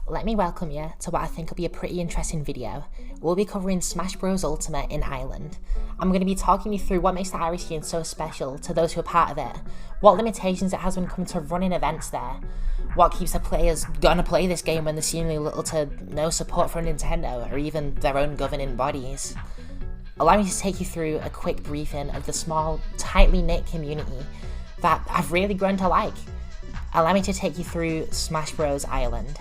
Let me welcome you to what I think will be a pretty interesting video. We'll be covering Smash Bros Ultimate in Ireland. I'm going to be talking you through what makes the Irish scene so special to those who are part of it, what limitations it has when it comes to running events there, what keeps the players gonna play this game when there's seemingly little to no support from Nintendo or even their own governing bodies. Allow me to take you through a quick briefing of the small, tightly knit community that I've really grown to like. Allow me to take you through Smash Bros Ireland.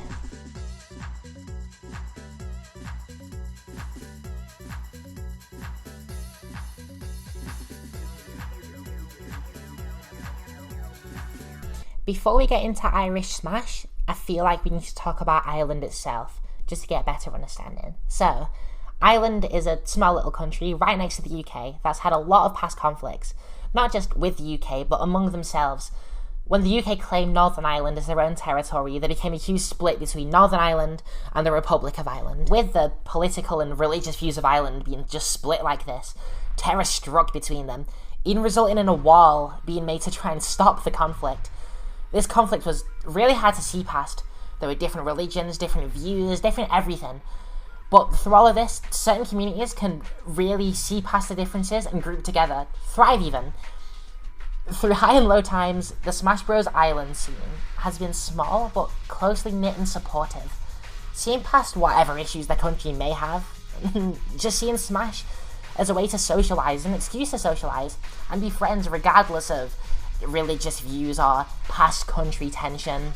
Before we get into Irish Smash, I feel like we need to talk about Ireland itself, just to get a better understanding. So, Ireland is a small little country right next to the UK that's had a lot of past conflicts, not just with the UK, but among themselves. When the UK claimed Northern Ireland as their own territory, there became a huge split between Northern Ireland and the Republic of Ireland. With the political and religious views of Ireland being just split like this, terror struck between them, even resulting in a wall being made to try and stop the conflict. This conflict was really hard to see past. There were different religions, different views, different everything. But through all of this, certain communities can really see past the differences and group together, thrive even. Through high and low times, the Smash Bros Ireland scene has been small but closely knit and supportive. Seeing past whatever issues the country may have, just seeing Smash as a way to socialise, an excuse to socialise, and be friends regardless of religious views or past country tension.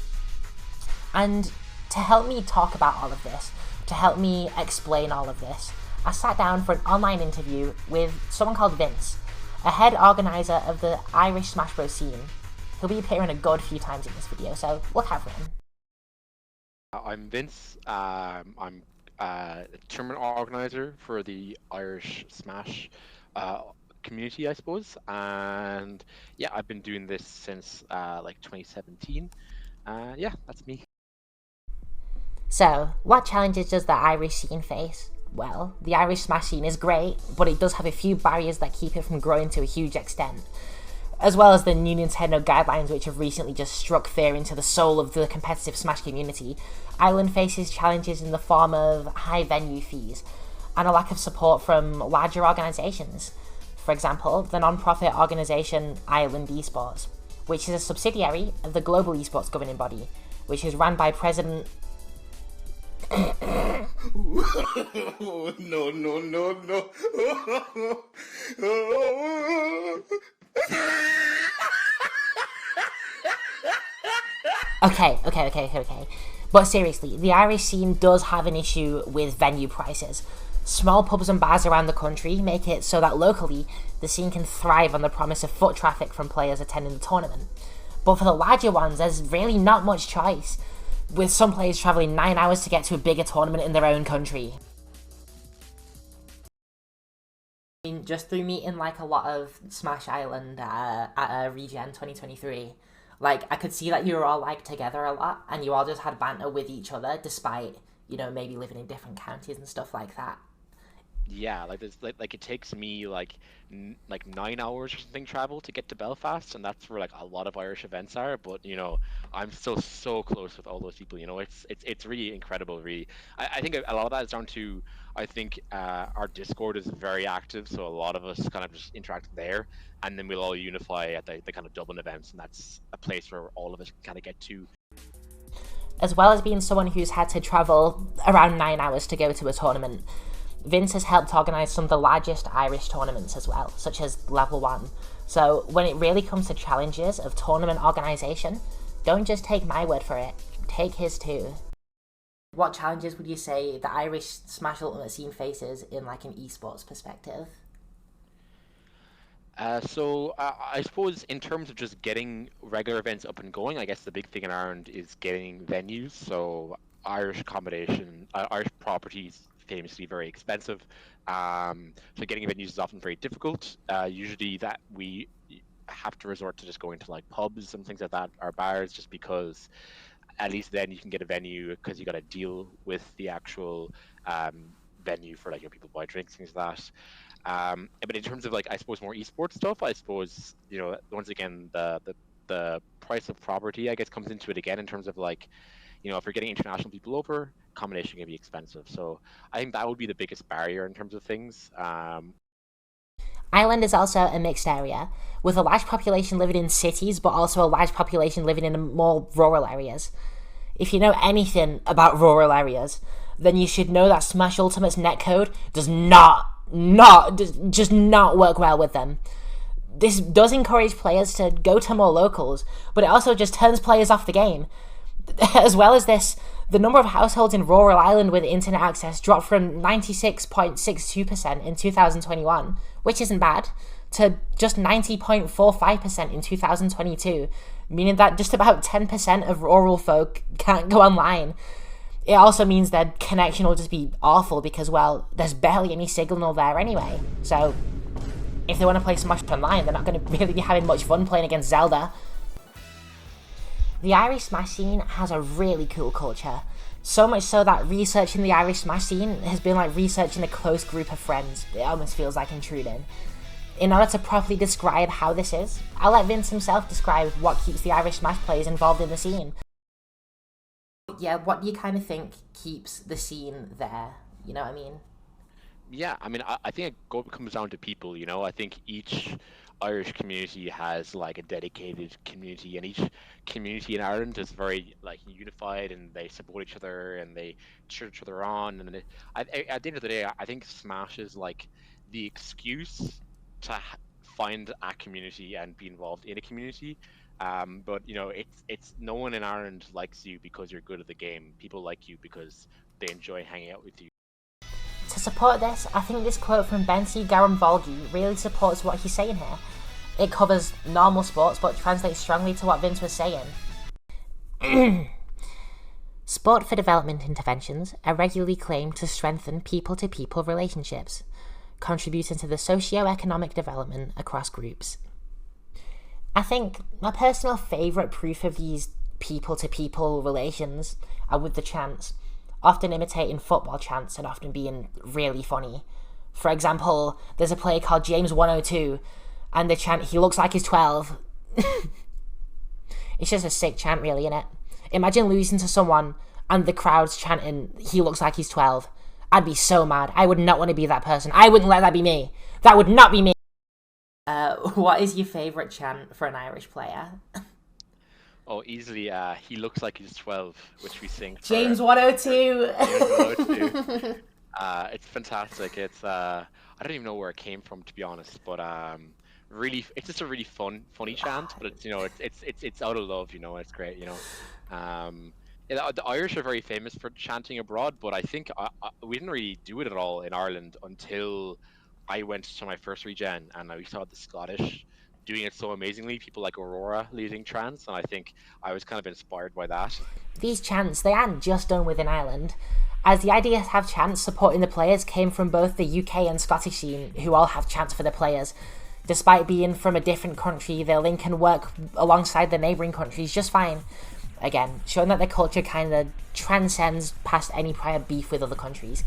And to help me talk about all of this, to help me explain all of this, I sat down for an online interview with someone called Vince, a head organiser of the Irish Smash Bros scene. He'll be appearing a good few times in this video, so look out for him. I'm Vince. I'm a tournament organizer for the Irish Smash community, I suppose. And yeah, I've been doing this since like 2017. Yeah, that's me. So, what challenges does the Irish scene face? Well, the Irish Smash scene is great, but it does have a few barriers that keep it from growing to a huge extent. As well as the new Nintendo guidelines, which have recently just struck fear into the soul of the competitive Smash community, Ireland faces challenges in the form of high venue fees and a lack of support from larger organisations. For example, the non-profit organisation Ireland Esports, which is a subsidiary of the global esports governing body, which is run by President... No. Okay. But seriously, the Irish scene does have an issue with venue prices. Small pubs and bars around the country make it so that locally, the scene can thrive on the promise of foot traffic from players attending the tournament. But for the larger ones, there's really not much choice, with some players travelling 9 hours to get to a bigger tournament in their own country. I mean, just through meeting like a lot of Smash Ireland at Regen 2023, like I could see that you were all like together a lot and you all just had banter with each other despite, you know, maybe living in different counties and stuff like that. Yeah, like this, like it takes me like 9 hours or something travel to get to Belfast, and that's where like a lot of Irish events are. But you know, I'm still so close with all those people. You know, it's really incredible. Really, I think a lot of that is down to I think our Discord is very active, so a lot of us kind of just interact there, and then we'll all unify at the kind of Dublin events, and that's a place where all of us can kind of get to. As well as being someone who's had to travel around 9 hours to go to a tournament, Vince has helped organise some of the largest Irish tournaments as well, such as Level 1. So when it really comes to challenges of tournament organisation, don't just take my word for it, take his too. What challenges would you say the Irish Smash Ultimate scene faces in like an esports perspective? So I suppose in terms of just getting regular events up and going, I guess the big thing in Ireland is getting venues. So Irish accommodation, Irish properties famously very expensive. So getting venues is often very difficult. Usually that we have to resort to just going to like pubs and things like that, or bars, just because at least then you can get a venue because you got to deal with the actual venue for like people buy drinks, things like that. But in terms of like I suppose more esports stuff, I suppose once again the price of property I guess comes into it again in terms of like if you're getting international people over, accommodation can be expensive. So I think that would be the biggest barrier in terms of things. Ireland is also a mixed area, with a large population living in cities, but also a large population living in more rural areas. If you know anything about rural areas, then you should know that Smash Ultimate's netcode does just not work well with them. This does encourage players to go to more locals, but it also just turns players off the game. As well as this, the number of households in rural Ireland with internet access dropped from 96.62% in 2021, which isn't bad, to just 90.45% in 2022, meaning that just about 10% of rural folk can't go online. It also means their connection will just be awful because, well, there's barely any signal there anyway. So, if they want to play Smash online, they're not going to really be having much fun playing against Zelda. The Irish Smash scene has a really cool culture. So much so that researching the Irish Smash scene has been like researching a close group of friends. It almost feels like intruding. In order to properly describe how this is, I'll let Vince himself describe what keeps the Irish Smash players involved in the scene. Yeah, what do you kind of think keeps the scene there? You know what I mean? Yeah, I mean, I think it comes down to people, I think each Irish community has like a dedicated community, and each community in Ireland is very like unified, and they support each other and they cheer each other on. And at the end of the day, I think Smash is like the excuse to find a community and be involved in a community. But it's no one in Ireland likes you because you're good at the game. People like you because they enjoy hanging out with you. To support this, I think this quote from Bensi Garamvolgi really supports what he's saying here. It covers normal sports but translates strongly to what Vince was saying. Sport for development interventions are regularly claimed to strengthen people-to-people relationships, contributing to the socio-economic development across groups. I think my personal favourite proof of these people-to-people relations are with the chants, often imitating football chants and often being really funny. For example, there's a player called James 102, and the chant, "He looks like he's 12." It's just a sick chant, really, innit? Imagine losing to someone and the crowd's chanting, "He looks like he's 12." I'd be so mad. I would not want to be that person. I wouldn't let that be me. That would not be me. What is your favourite chant for an Irish player? Oh, easily, "He looks like he's 12," which we sing for James 102. James 102. It's fantastic. It's I don't even know where it came from, to be honest, but really, it's just a really funny chant. But it's out of love, It's great, The Irish are very famous for chanting abroad, but I think we didn't really do it at all in Ireland until I went to my first regen, and we saw the Scottish doing it so amazingly, people like Aurora leading trance, and I think I was kind of inspired by that. These chants, they aren't just done within Ireland, as the idea to have chants supporting the players came from both the UK and Scottish scene, who all have chants for the players. Despite being from a different country, their link can work alongside the neighbouring countries just fine. Again, showing that their culture kind of transcends past any prior beef with other countries.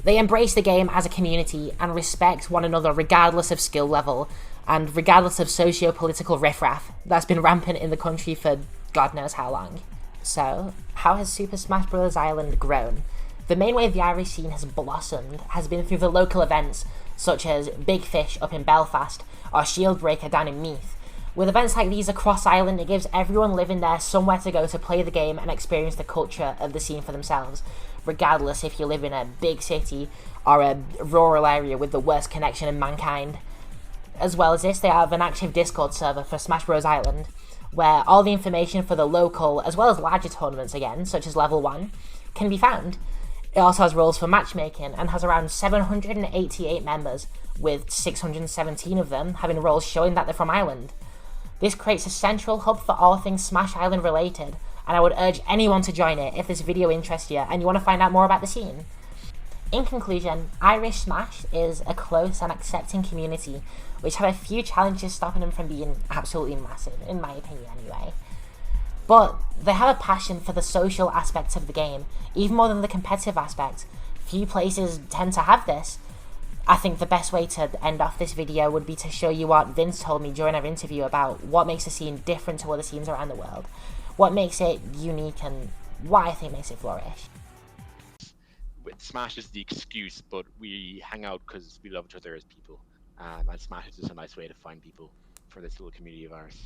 They embrace the game as a community and respect one another regardless of skill level, and regardless of socio-political riffraff that's been rampant in the country for God knows how long. So, how has Super Smash Bros. Ireland grown? The main way the Irish scene has blossomed has been through the local events, such as Big Fish up in Belfast, or Shield Breaker down in Meath. With events like these across Ireland, it gives everyone living there somewhere to go to play the game and experience the culture of the scene for themselves, regardless if you live in a big city or a rural area with the worst connection in mankind. As well as this, they have an active Discord server for Smash Bros. Ireland, where all the information for the local, as well as larger tournaments again, such as Level 1, can be found. It also has rules for matchmaking and has around 788 members, with 617 of them having roles showing that they're from Ireland. This creates a central hub for all things Smash Island related, and I would urge anyone to join it if this video interests you and you want to find out more about the scene. In conclusion, Irish Smash is a close and accepting community, which have a few challenges stopping them from being absolutely massive, in my opinion anyway. But they have a passion for the social aspects of the game, even more than the competitive aspect. Few places tend to have this. I think the best way to end off this video would be to show you what Vince told me during our interview about what makes the scene different to other scenes around the world. What makes it unique and what I think makes it flourish. Smash is the excuse, but we hang out because we love each other as people. And Smash is just a nice way to find people for this little community of ours.